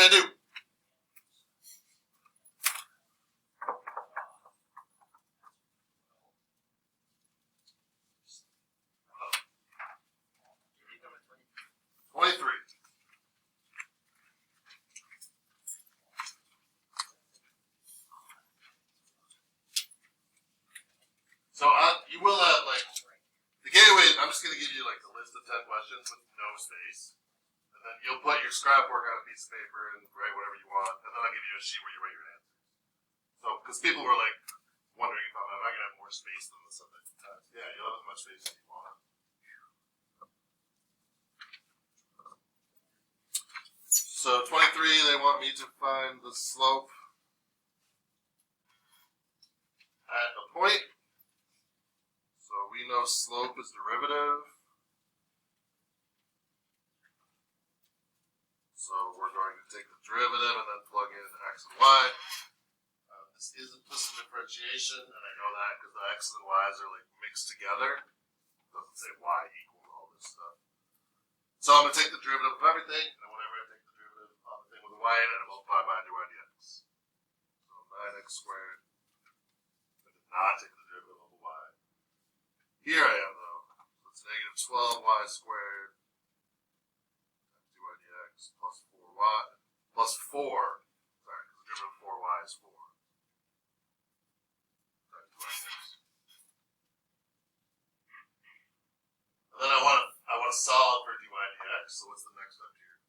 gonna do? So you will have like the gateway. I'm just gonna give you like a list of 10 questions with no space, and then you'll put your scrapbook on a piece of paper and write whatever you want, and then I'll give you a sheet where you write your answers. So because people were like wondering if am I gonna have more space than the subject test? Yeah, you'll have as much space as you want. So 23, they want me to find the slope at a point. So we know slope is derivative. So we're going to take the derivative and then plug in x and y. This is implicit differentiation, and I know that because the x and y's are like mixed together. It doesn't say y equal all this stuff. So I'm going to take the derivative of everything, and whenever I take the derivative of the thing with a y in it, I multiply by dy dx. So 9x squared. I did not take the derivative of a y. Here I am, though. So it's negative 12y squared times dy dx plus 4y plus 4. Sorry, because the derivative of 4y is 4. Times dy dx. And then I want to solve for dy dx. So what's the next step here?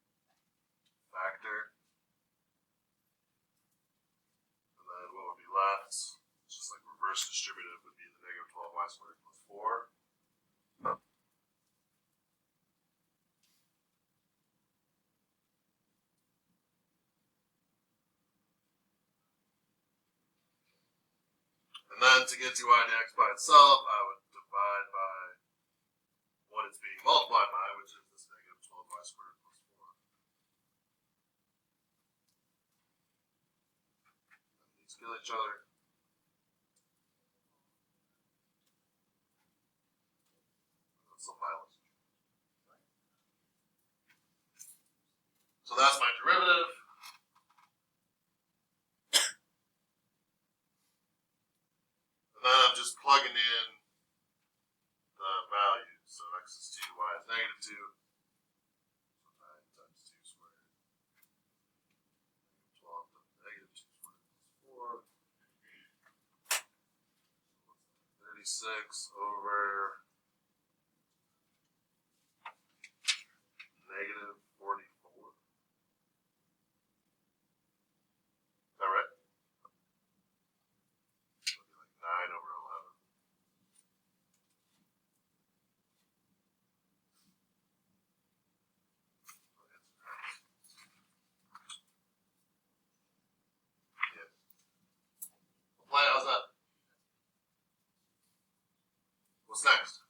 Factor. And then what would be left? It's just like reverse distributive would be the negative 12y squared plus 4. And then to get dy dx by itself, I would divide by what it's being multiplied by, which is this negative 12y squared plus 4. And these kill each other. That's the pilot. So that's my derivative. And then I'm just plugging in the values. So x is 2, y is negative 2. So 9 times 2 squared. 12 times negative 2 squared plus 4. 36 over negative 44. Is that right? It'll be like 9 over 11. Yeah. Apply, how's that? What's next?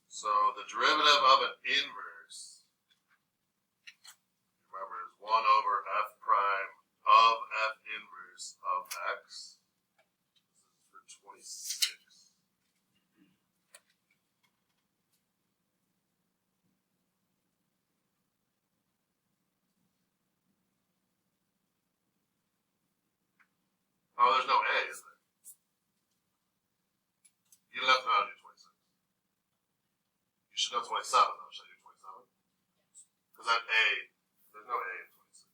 So the derivative of an inverse, remember, is 1 over f prime of f inverse of x. This is for 26. Oh, there's no a, is there? You don't have to know how to do 26. You should know 27, though. Should I do 27? Because that a, there's no a in 26.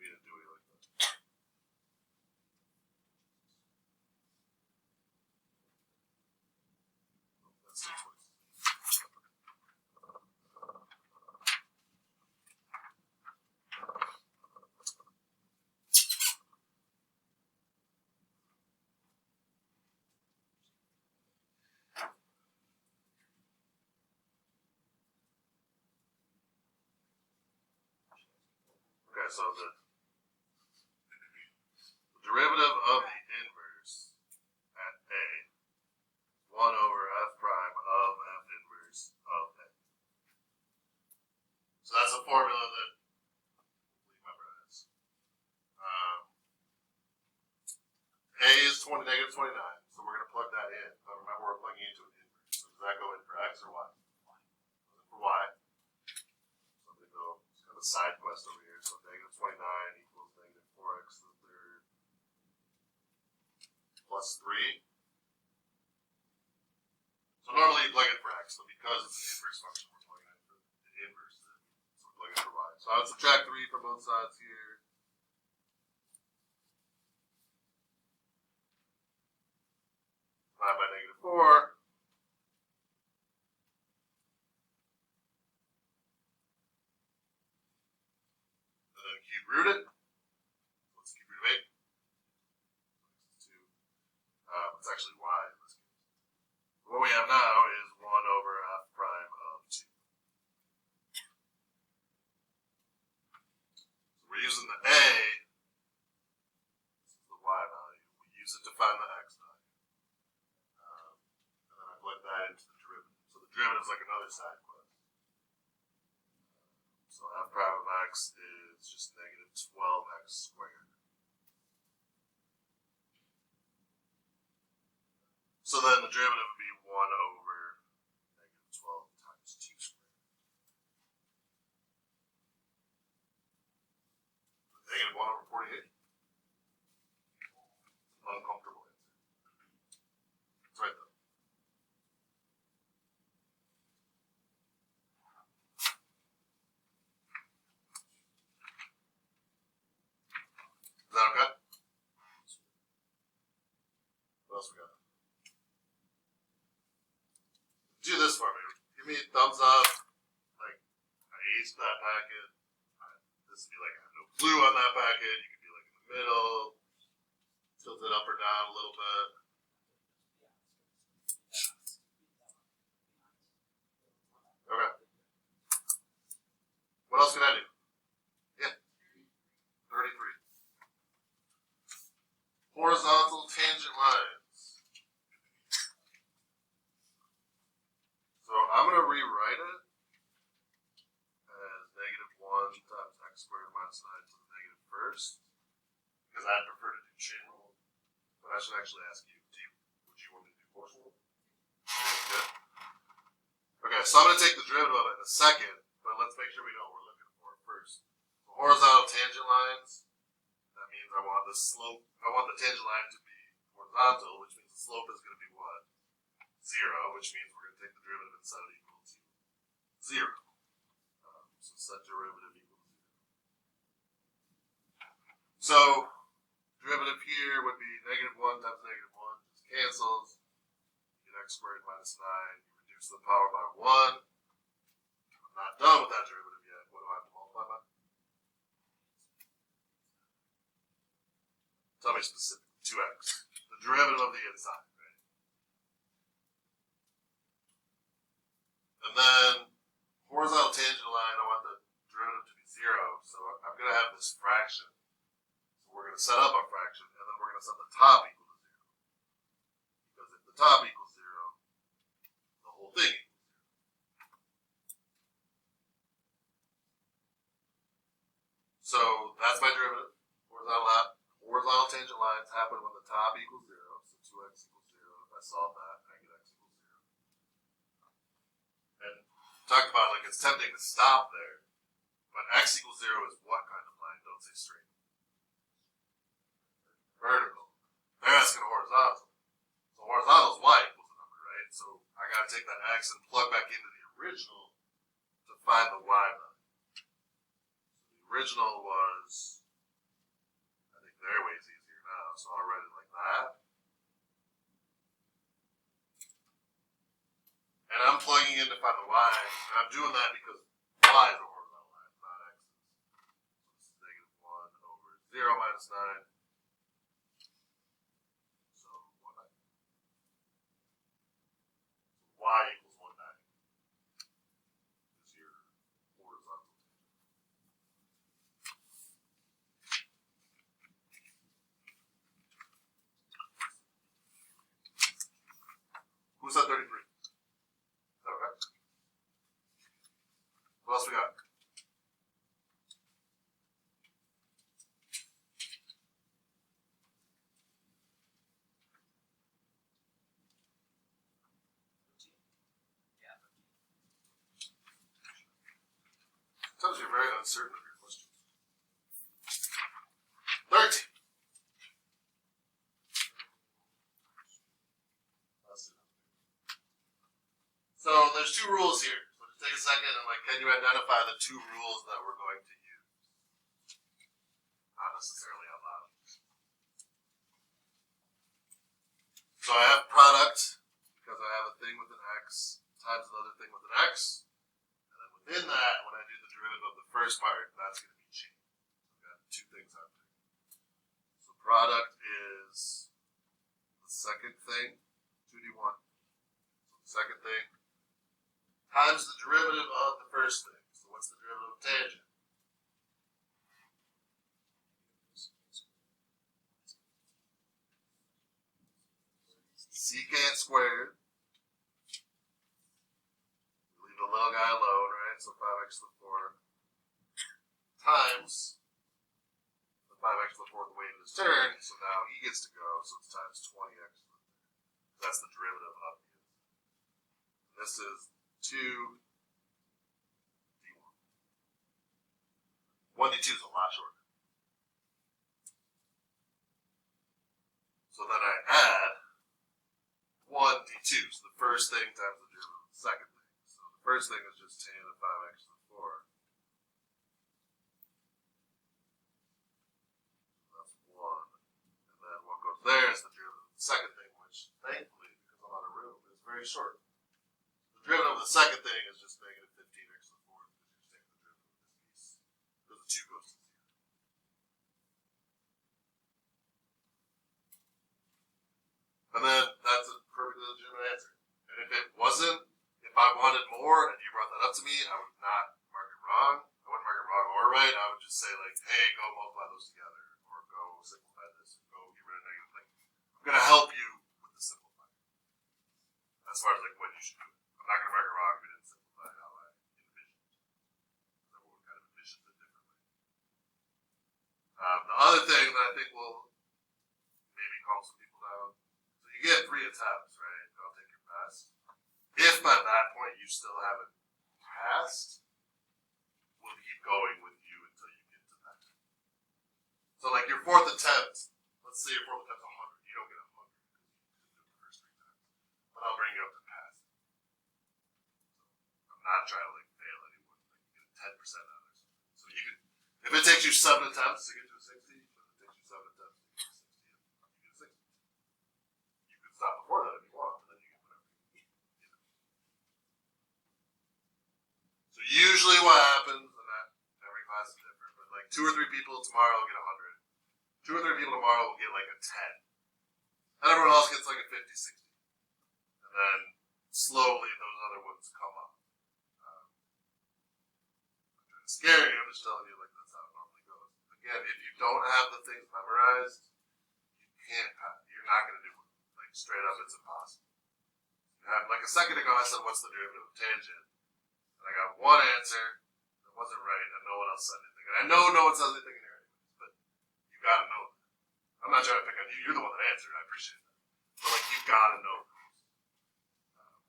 We didn't do it like that. That's 26. Okay, so the derivative of the inverse at a is 1 over f prime of f inverse of a. So that's a formula that hopefully you memorize. side quest over here. So negative 29 equals negative 4x to the third plus 3. So normally you plug in for x, but because it's an inverse function, we're plugging in for the inverse. So we're plugging in for y. So I would subtract 3 from both sides here. Divide by negative 4. And then cube root it. What's the cube root of 8? It's actually y in this case. What we have now is 1 over f prime of 2. So we're using the a, this is the y value. We use it to find the x value. And then I plug that into the derivative. So the derivative is like another side quest. So f prime of x is just negative 12x squared. So then the derivative would be 1 over negative 12 times 2 squared. Negative 1 over 48. Uncomfortable answer. It's right though. Is that okay? What else we got? Do this for me. Give me a thumbs up. Like, I aced that packet. This would be like, I have no clue on that packet. You could be like in the middle. Tilt it up or down a little bit. Okay. What else can I do? Yeah. 33. Horizontal tangent lines. So I'm going to rewrite it as negative 1 times x squared minus 9 to the negative first, because I'd prefer to do chain rule. But I should actually ask you, would you want me to do force rule? Good. Okay, so I'm going to take the derivative of it in a second, but let's make sure we know what we're looking for first. So horizontal tangent lines, that means I want the slope, I want the tangent line to be horizontal, which means the slope is going to be what? 0, which means we're going to take the derivative and set it equal to 0. So set derivative equal to 0. So derivative here would be negative 1 times negative 1, just cancels. You get x squared minus 9, you reduce the power by 1. I'm not done with that derivative yet. What do I have to multiply by? Tell me specific. 2x. The derivative of the inside. And then horizontal tangent line, I want the derivative to be 0, so I'm going to have this fraction. So we're going to set up our fraction, and then we're going to set the top equal to 0. Because if the top equals 0, the whole thing equals 0. So that's my derivative. Horizontal tangent lines happen when the top equals 0, so 2x equals 0. If I solve that, I get x equals 0. And talked about like it's tempting to stop there, but x equals 0 is what kind of line? Don't say straight. Vertical. They're asking horizontal. So horizontal is y equals a number, right? So I gotta take that x and plug back into the original to find the y value. So the original was, I think their way is easier now, so I'll write it like that. And I'm plugging in to find the y, and I'm doing that because y is a horizontal line, not x. So this is negative 1 over 0 minus 9. So 1/9. So y equals 1/9 is your horizontal tangent. Who's that 33? Okay. What else we got? Tells you very uncertain of your question. 13. So there's two rules here. So just take a second and can you identify the two rules that we're going to use? Not necessarily out loud. So I have product because I have a thing with an x times another thing with an x. And then within that, when I do the derivative of the first part, that's going to be change. So I've got two things I'm doing. So product is the second thing, 2d1. So the second thing times the derivative of the first thing. So what's the derivative of tangent? Secant squared. We leave the little guy alone, right? So 5x to the 4 times the 5x to the 4th weight of his turn. So now he gets to go. So it's times 20x to the 3rd. That's the derivative of the. This is 2d1. 1d2 is a lot shorter. So then I add 1d2, so the first thing times the derivative of the second thing. So the first thing is just tan of 5x to the 4. That's 1. And then what goes there is the derivative of the second thing, which thankfully, because I'm on a room, is very short. The derivative of the second thing is just negative 15x to the 4th, because you're just taking the derivative of this piece. Because the 2 goes to 0. And then that's a perfectly legitimate answer. And if it wasn't, if I wanted more and you brought that up to me, I would not mark it wrong. I wouldn't mark it wrong or right. I would just say hey, go multiply those together, or go simplify this, or go get rid of negative thing. I'm going to help you with the simplifying. As far as what you should do. I'm not going to mark it wrong if you didn't simplify how I envisioned. Everyone kind of envisions it differently. The other thing that I think will maybe calm some people down. You get 3 attempts, right? I'll take your pass. If by that point you still haven't passed, we'll keep going with you until you get to that. So your 4th attempt, let's say your 4th attempt's 100. You don't get 100 because you didn't do it the first 3 times. But I'll bring you up to pass. So I'm not trying to fail anyone. You get 10% out of it. So you can, if it takes you 7 attempts to get to a 60, but if it takes you 7 attempts to get to a 60, you get a 60. Stop before that if you want, and then you get whatever you need. So usually what happens, and every class is different, but 2 or 3 people tomorrow will get 100. 2 or 3 people tomorrow will get a 10. And everyone else gets a 50, 60. And then slowly those other ones come up. I'm trying to scare you, I'm just telling you that's how it normally goes. Again, if you don't have the things memorized, you can't pass. You're not going to do it. Straight up, it's impossible. You have, a second ago, I said, what's the derivative of tangent? And I got one answer that wasn't right, and no one else said anything. And I know no one says anything in here anyways, but you gotta know that. I'm not trying to pick on you. You're the one that answered. I appreciate that. But, you gotta know those.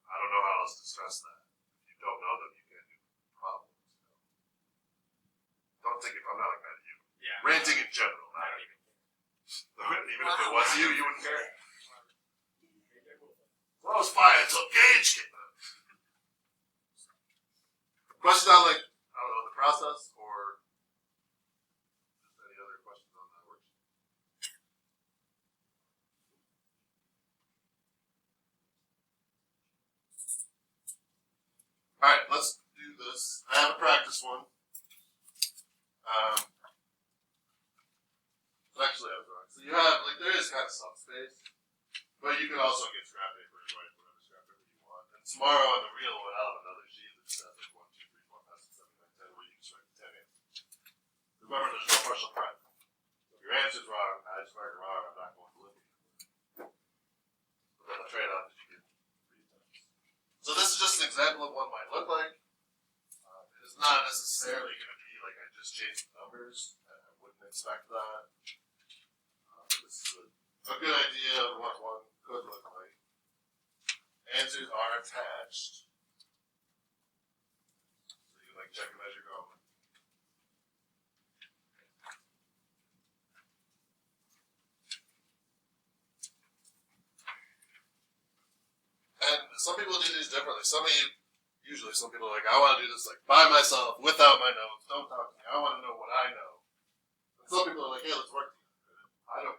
I don't know how else to stress that. If you don't know them, you can't do problems. Don't think if I'm not mad at you. Yeah. Ranting in general, not even. Even if it was you, you wouldn't care. Well, I was fine until Gage came out. Questions on, I don't know, the process, or just any other questions on that worksheet? Alright, let's do this. I have a practice one. Actually, I was wrong. So you have, there is kind of some space, but you can also get scrap paper and write whatever scrap paper you want. And tomorrow on the real one, I'll have another sheet that just has 1, 2, 3, 4, 5, 6, 7, 8, 10, where you can just write the 10 answers. Remember, there's no partial prep. So if your answer's wrong, I just mark it wrong, I'm not going to look at it. But then the trade-off is you get 3 attempts. So this is just an example of what might look like. It is not necessarily going to be I just changed the numbers. I wouldn't expect that. This is a good idea of what one could look like. Answers are attached. So you can check them as you're going. some people do these differently. Usually some people are like, I want to do this like by myself, without my notes. Don't talk to me. I want to know what I know. And some people are like, hey, let's work together. I don't